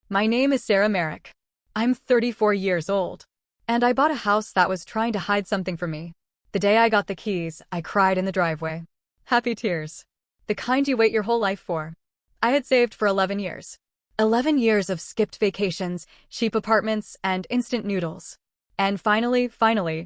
My name is Sarah Merrick. I'm 34 years old. And I bought a house that was trying to hide something from me. The day I got the keys, I cried in the driveway. Happy tears. The kind you wait your whole life for. I had saved for 11 years. 11 years of skipped vacations, cheap apartments, and instant noodles. And finally,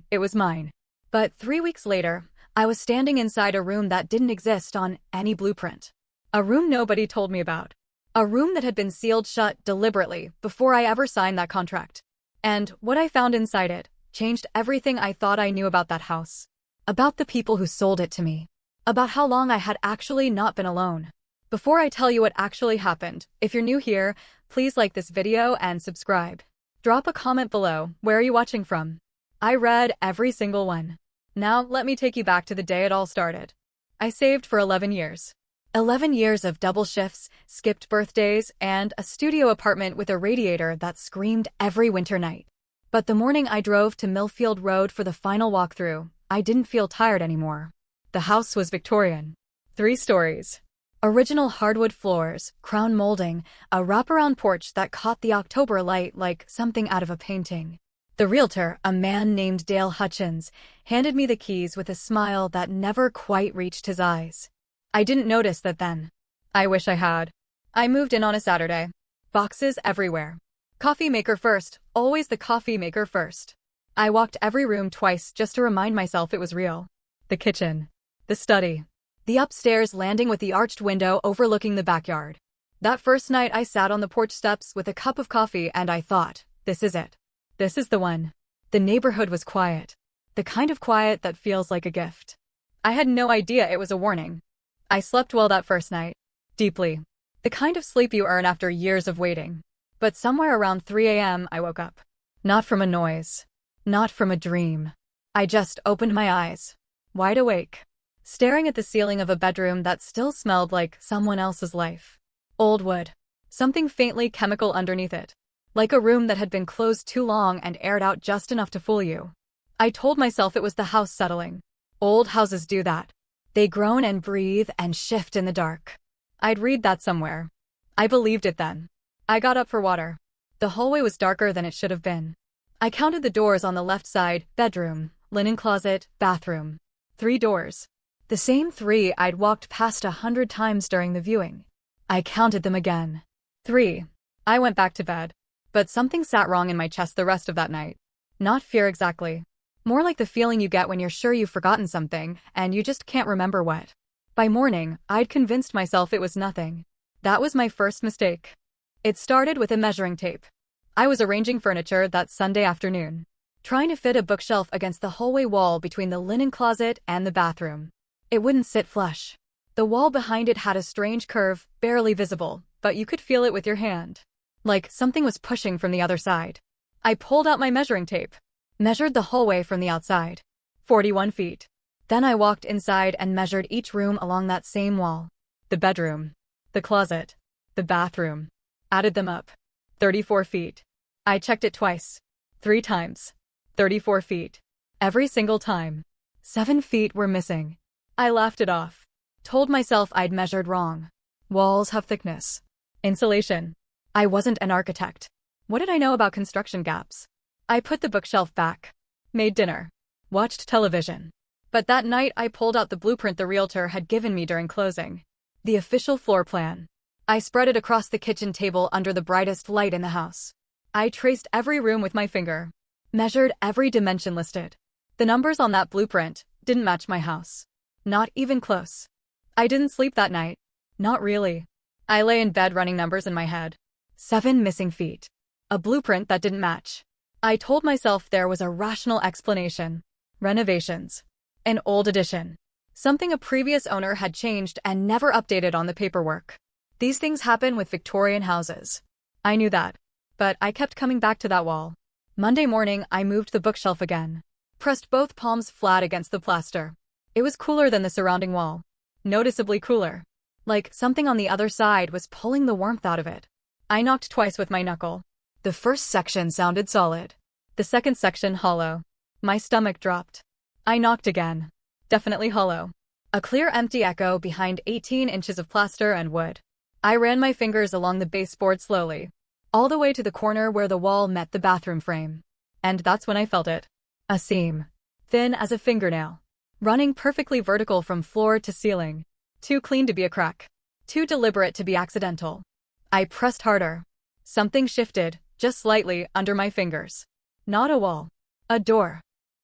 it was mine. But 3 weeks later, I was standing inside a room that didn't exist on any blueprint. A room nobody told me about. A room that had been sealed shut deliberately before I ever signed that contract. And what I found inside it changed everything I thought I knew about that house. About the people who sold it to me. About how long I had actually not been alone. Before I tell you what actually happened, if you're new here, please like this video and subscribe. Drop a comment below. Where are you watching from? I read every single one. Now, let me take you back to the day it all started. I saved for 11 years. 11 years of double shifts, skipped birthdays, and a studio apartment with a radiator that screamed every winter night. But the morning I drove to Millfield Road for the final walkthrough, I didn't feel tired anymore. The house was Victorian. 3 stories. Original hardwood floors, crown molding, a wraparound porch that caught the October light like something out of a painting. The realtor, a man named Dale Hutchins, handed me the keys with a smile that never quite reached his eyes. I didn't notice that then. I wish I had. I moved in on a Saturday. Boxes everywhere. Coffee maker first, always the coffee maker first. I walked every room twice just to remind myself it was real. The kitchen. The study. The upstairs landing with the arched window overlooking the backyard. That first night I sat on the porch steps with a cup of coffee and I thought, this is it. This is the one. The neighborhood was quiet. The kind of quiet that feels like a gift. I had no idea it was a warning. I slept well that first night. Deeply. The kind of sleep you earn after years of waiting. But somewhere around 3 a.m. I woke up. Not from a noise. Not from a dream. I just opened my eyes. Wide awake. Staring at the ceiling of a bedroom that still smelled like someone else's life. Old wood. Something faintly chemical underneath it. Like a room that had been closed too long and aired out just enough to fool you. I told myself it was the house settling. Old houses do that. They groan and breathe and shift in the dark. I'd read that somewhere. I believed it then. I got up for water. The hallway was darker than it should have been. I counted the doors on the left side: bedroom, linen closet, bathroom. 3 doors. The same 3 I'd walked past 100 times during the viewing. I counted them again. 3. I went back to bed. But something sat wrong in my chest the rest of that night. Not fear exactly. More like the feeling you get when you're sure you've forgotten something, and you just can't remember what. By morning, I'd convinced myself it was nothing. That was my first mistake. It started with a measuring tape. I was arranging furniture that Sunday afternoon. Trying to fit a bookshelf against the hallway wall between the linen closet and the bathroom. It wouldn't sit flush. The wall behind it had a strange curve, barely visible, but you could feel it with your hand. Like something was pushing from the other side. I pulled out my measuring tape. Measured the hallway from the outside. 41 feet. Then I walked inside and measured each room along that same wall. The bedroom. The closet. The bathroom. Added them up. 34 feet. I checked it twice. 3 times. 34 feet. Every single time. 7 feet were missing. I laughed it off. Told myself I'd measured wrong. Walls have thickness. Insulation. I wasn't an architect. What did I know about construction gaps? I put the bookshelf back. Made dinner. Watched television. But that night I pulled out the blueprint the realtor had given me during closing. The official floor plan. I spread it across the kitchen table under the brightest light in the house. I traced every room with my finger. Measured every dimension listed. The numbers on that blueprint didn't match my house. Not even close. I didn't sleep that night. Not really. I lay in bed running numbers in my head. 7 missing feet. A blueprint that didn't match. I told myself there was a rational explanation. Renovations. An old addition. Something a previous owner had changed and never updated on the paperwork. These things happen with Victorian houses. I knew that. But I kept coming back to that wall. Monday morning, I moved the bookshelf again. Pressed both palms flat against the plaster. It was cooler than the surrounding wall. Noticeably cooler. Like something on the other side was pulling the warmth out of it. I knocked twice with my knuckle. The first section sounded solid. The second section hollow. My stomach dropped. I knocked again. Definitely hollow. A clear empty echo behind 18 inches of plaster and wood. I ran my fingers along the baseboard slowly. all the way to the corner where the wall met the bathroom frame. And that's when I felt it. A seam. Thin as a fingernail. Running perfectly vertical from floor to ceiling. Too clean to be a crack. Too deliberate to be accidental. I pressed harder. Something shifted, just slightly, under my fingers. Not a wall. A door.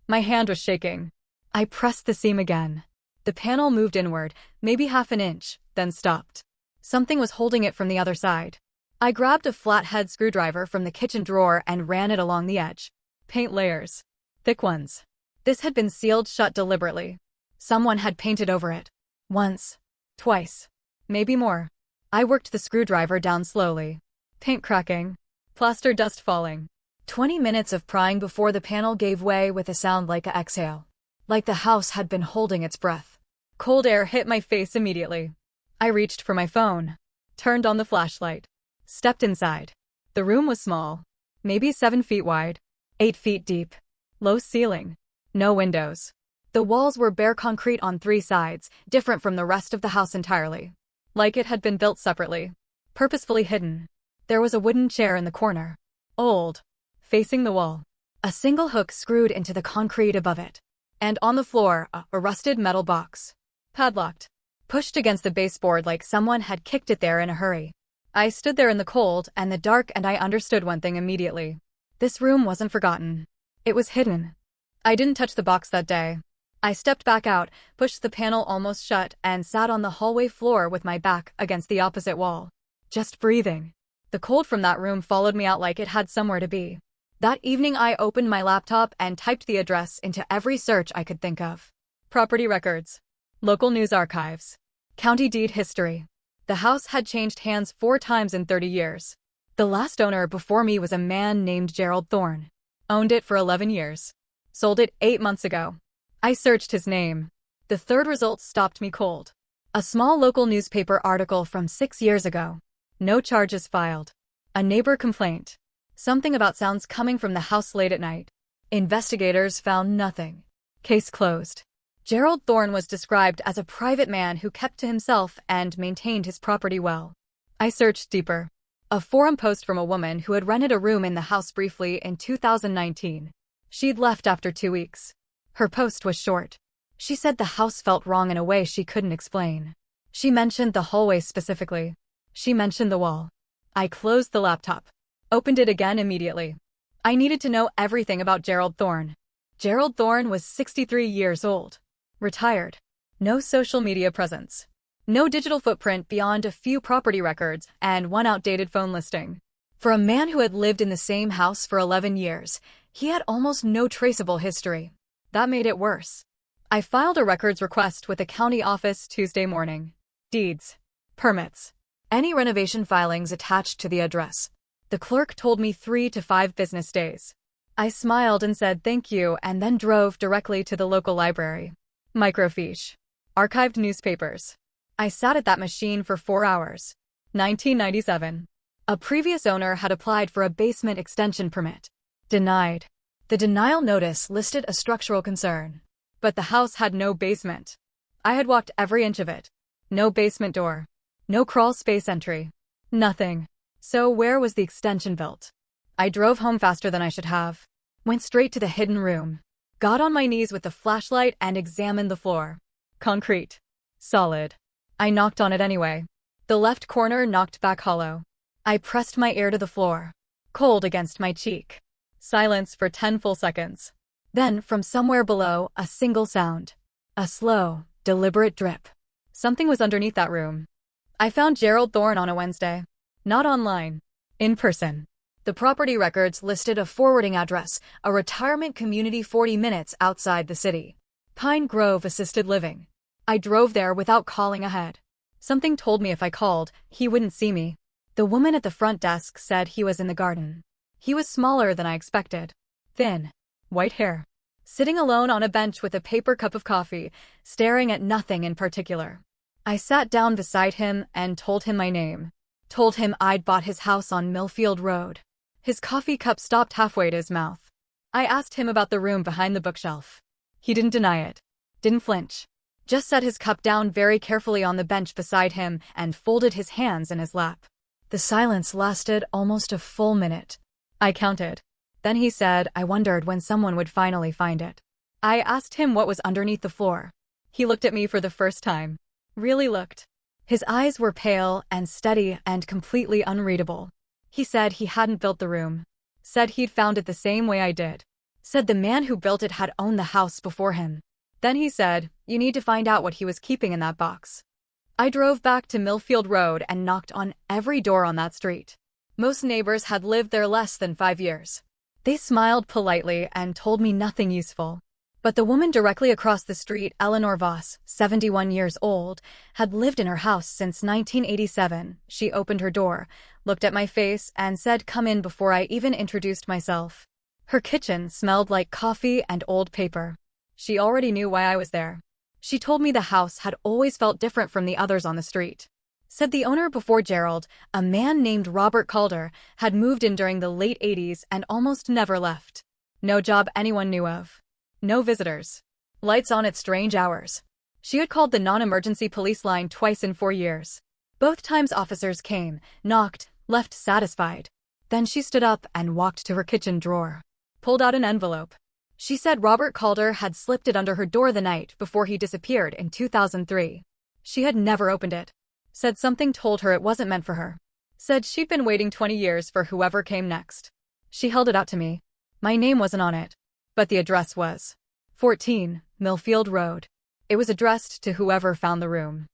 My hand was shaking. I pressed the seam again. The panel moved inward, maybe half an inch, then stopped. Something was holding it from the other side. I grabbed a flathead screwdriver from the kitchen drawer and ran it along the edge. Paint layers. Thick ones. This had been sealed shut deliberately. Someone had painted over it. Once. Twice. Maybe more. I worked the screwdriver down slowly. Paint cracking. Plaster dust falling. 20 minutes of prying before the panel gave way with a sound like an exhale. Like the house had been holding its breath. Cold air hit my face immediately. I reached for my phone. Turned on the flashlight. Stepped inside. The room was small. Maybe 7 feet wide. 8 feet deep. Low ceiling. No windows. The walls were bare concrete on 3 sides, different from the rest of the house entirely. Like it had been built separately. Purposefully hidden. There was a wooden chair in the corner. Old. Facing the wall. A single hook screwed into the concrete above it. And on the floor, a rusted metal box. Padlocked. Pushed against the baseboard like someone had kicked it there in a hurry. I stood there in the cold and the dark, and I understood one thing immediately. This room wasn't forgotten. It was hidden. I didn't touch the box that day. I stepped back out, pushed the panel almost shut, and sat on the hallway floor with my back against the opposite wall. Just breathing. The cold from that room followed me out like it had somewhere to be. That evening I opened my laptop and typed the address into every search I could think of. Property records. Local news archives. County deed history. The house had changed hands 4 times in 30 years. The last owner before me was a man named Gerald Thorne. Owned it for 11 years. Sold it 8 months ago. I searched his name. The third result stopped me cold. A small local newspaper article from 6 years ago. No charges filed. A neighbor complaint. Something about sounds coming from the house late at night. Investigators found nothing. Case closed. Gerald Thorne was described as a private man who kept to himself and maintained his property well. I searched deeper. A forum post from a woman who had rented a room in the house briefly in 2019. She'd left after 2 weeks. Her post was short. She said the house felt wrong in a way she couldn't explain. She mentioned the hallway specifically. She mentioned the wall. I closed the laptop. Opened it again immediately. I needed to know everything about Gerald Thorne. Gerald Thorne was 63 years old. Retired. No social media presence. No digital footprint beyond a few property records and 1 outdated phone listing. For a man who had lived in the same house for 11 years, he had almost no traceable history. That made it worse. I filed a records request with the county office Tuesday morning. Deeds. Permits. Any renovation filings attached to the address. The clerk told me 3 to 5 business days. I smiled and said thank you and then drove directly to the local library. Microfiche. Archived newspapers. I sat at that machine for 4 hours. 1997. A previous owner had applied for a basement extension permit. Denied. The denial notice listed a structural concern. But the house had no basement. I had walked every inch of it. No basement door. No crawl space entry. Nothing. So where was the extension built? I drove home faster than I should have. Went straight to the hidden room. Got on my knees with the flashlight and examined the floor. Concrete. Solid. I knocked on it anyway. The left corner knocked back hollow. I pressed my ear to the floor. Cold against my cheek. Silence for 10 full seconds. Then, from somewhere below, a single sound. A slow, deliberate drip. Something was underneath that room. I found Gerald Thorne on a Wednesday. Not online. In person. The property records listed a forwarding address, a retirement community 40 minutes outside the city. Pine Grove Assisted Living. I drove there without calling ahead. Something told me if I called, he wouldn't see me. The woman at the front desk said he was in the garden. He was smaller than I expected. Thin. White hair. Sitting alone on a bench with a paper cup of coffee, staring at nothing in particular. I sat down beside him and told him my name. Told him I'd bought his house on Millfield Road. His coffee cup stopped halfway to his mouth. I asked him about the room behind the bookshelf. He didn't deny it. Didn't flinch. Just set his cup down very carefully on the bench beside him and folded his hands in his lap. The The silence lasted almost a full minute. I counted. Then he said, I wondered when someone would finally find it. I asked him what was underneath the floor. He looked at me for the first time. Really looked. His eyes were pale and steady and completely unreadable. He said he hadn't built the room. Said he'd found it the same way I did. Said the man who built it had owned the house before him. Then he said, you need to find out what he was keeping in that box. I drove back to Millfield Road and knocked on every door on that street. Most neighbors had lived there less than 5 years. They smiled politely and told me nothing useful. But the woman directly across the street, Eleanor Voss, 71 years old, had lived in her house since 1987. She opened her door, looked at my face, and said, come in, before I even introduced myself. Her kitchen smelled like coffee and old paper. She already knew why I was there. She told me the house had always felt different from the others on the street. Said the owner before Gerald, a man named Robert Calder, had moved in during the late 80s and almost never left. No job anyone knew of. No visitors. Lights on at strange hours. She had called the non-emergency police line twice in 4 years. Both times officers came, knocked, left satisfied. Then she stood up and walked to her kitchen drawer. Pulled out an envelope. She said Robert Calder had slipped it under her door the night before he disappeared in 2003. She had never opened it. Said something told her it wasn't meant for her. Said she'd been waiting 20 years for whoever came next. She held it out to me. My name wasn't on it. But the address was 14, Millfield Road. It was addressed to whoever found the room.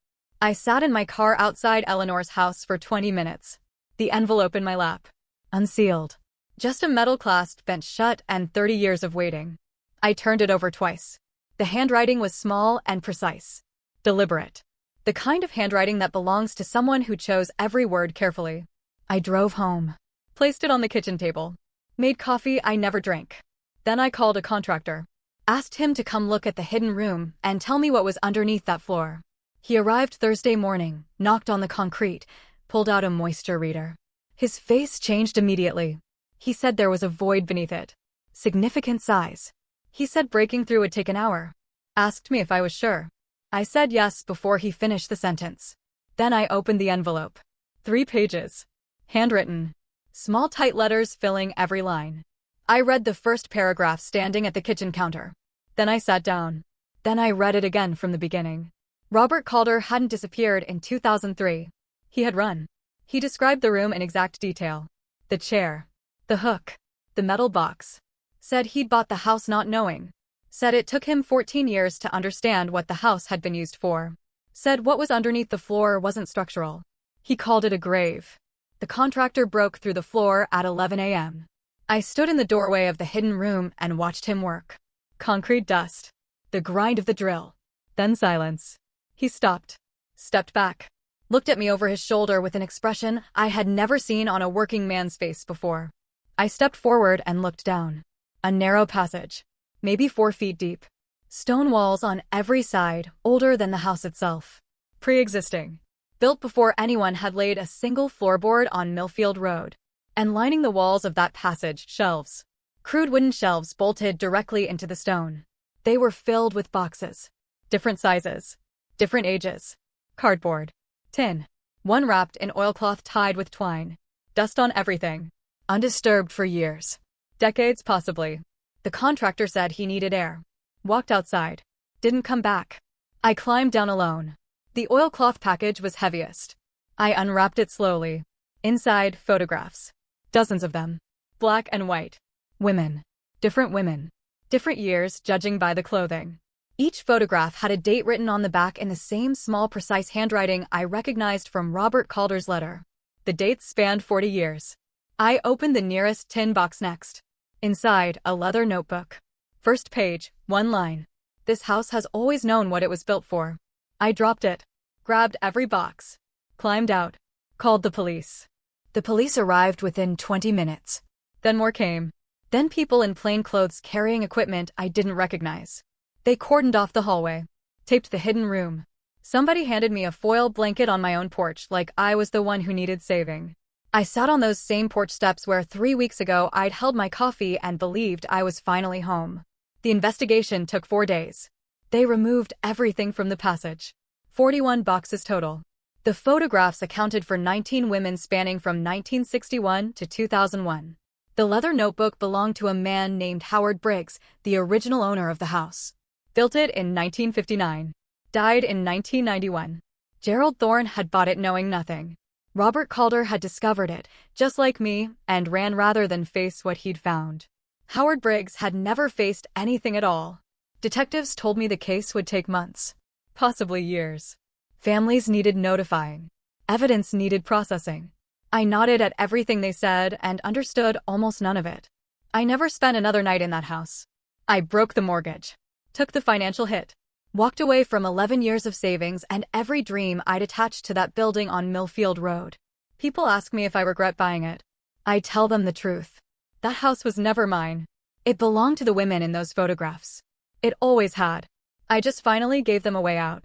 I sat in my car outside Eleanor's house for 20 minutes. The envelope in my lap. Unsealed. Just a metal clasp bent shut and 30 years of waiting. I turned it over twice. The handwriting was small and precise. Deliberate. The kind of handwriting that belongs to someone who chose every word carefully. I drove home. Placed it on the kitchen table. Made coffee I never drank. Then I called a contractor. Asked him to come look at the hidden room and tell me what was underneath that floor. He arrived Thursday morning, knocked on the concrete, pulled out a moisture reader. His face changed immediately. He said there was a void beneath it. Significant size. He said breaking through would take an hour. Asked me if I was sure. I said yes before he finished the sentence. Then I opened the envelope. 3 pages. Handwritten. Small tight letters filling every line. I read the first paragraph standing at the kitchen counter. Then I sat down. Then I read it again from the beginning. Robert Calder hadn't disappeared in 2003. He had run. He described the room in exact detail. The chair. The hook. The metal box. Said he'd bought the house not knowing. Said it took him 14 years to understand what the house had been used for. Said what was underneath the floor wasn't structural. He called it a grave. The contractor broke through the floor at 11 a.m. I stood in the doorway of the hidden room and watched him work. Concrete dust. The grind of the drill. Then silence. He stopped. Stepped back. Looked at me over his shoulder with an expression I had never seen on a working man's face before. I stepped forward and looked down. A narrow passage. Maybe 4 feet deep. Stone walls on every side, older than the house itself. Pre-existing. Built before anyone had laid a single floorboard on Millfield Road. And lining the walls of that passage, shelves. Crude wooden shelves bolted directly into the stone. They were filled with boxes. Different sizes. Different ages. Cardboard. Tin. One wrapped in oilcloth tied with twine. Dust on everything. Undisturbed for years. Decades possibly. The contractor said he needed air. Walked outside. Didn't come back. I climbed down alone. The oilcloth package was heaviest. I unwrapped it slowly. Inside, photographs. Dozens of them. Black and white. Women. Different women. Different years, judging by the clothing. Each photograph had a date written on the back in the same small, precise handwriting I recognized from Robert Calder's letter. The dates spanned 40 years. I opened the nearest tin box next. Inside, a leather notebook. First page, 1 line. This house has always known what it was built for. I dropped it. Grabbed every box. Climbed out. Called the police. The police arrived within 20 minutes. Then more came. Then people in plain clothes carrying equipment I didn't recognize. They cordoned off the hallway. Taped the hidden room. Somebody handed me a foil blanket on my own porch like I was the one who needed saving. I sat on those same porch steps where 3 weeks ago I'd held my coffee and believed I was finally home. The investigation took 4 days. They removed everything from the passage. 41 boxes total. The photographs accounted for 19 women spanning from 1961 to 2001. The leather notebook belonged to a man named Howard Briggs, the original owner of the house. Built it in 1959. Died in 1991. Gerald Thorne had bought it knowing nothing. Robert Calder had discovered it, just like me, and ran rather than face what he'd found. Howard Briggs had never faced anything at all. Detectives told me the case would take months, possibly years. Families needed notifying. Evidence needed processing. I nodded at everything they said and understood almost none of it. I never spent another night in that house. I broke the mortgage, took the financial hit, walked away from 11 years of savings and every dream I'd attached to that building on Millfield Road. People ask me if I regret buying it. I tell them the truth. That house was never mine. It belonged to the women in those photographs. It always had. I just finally gave them a way out.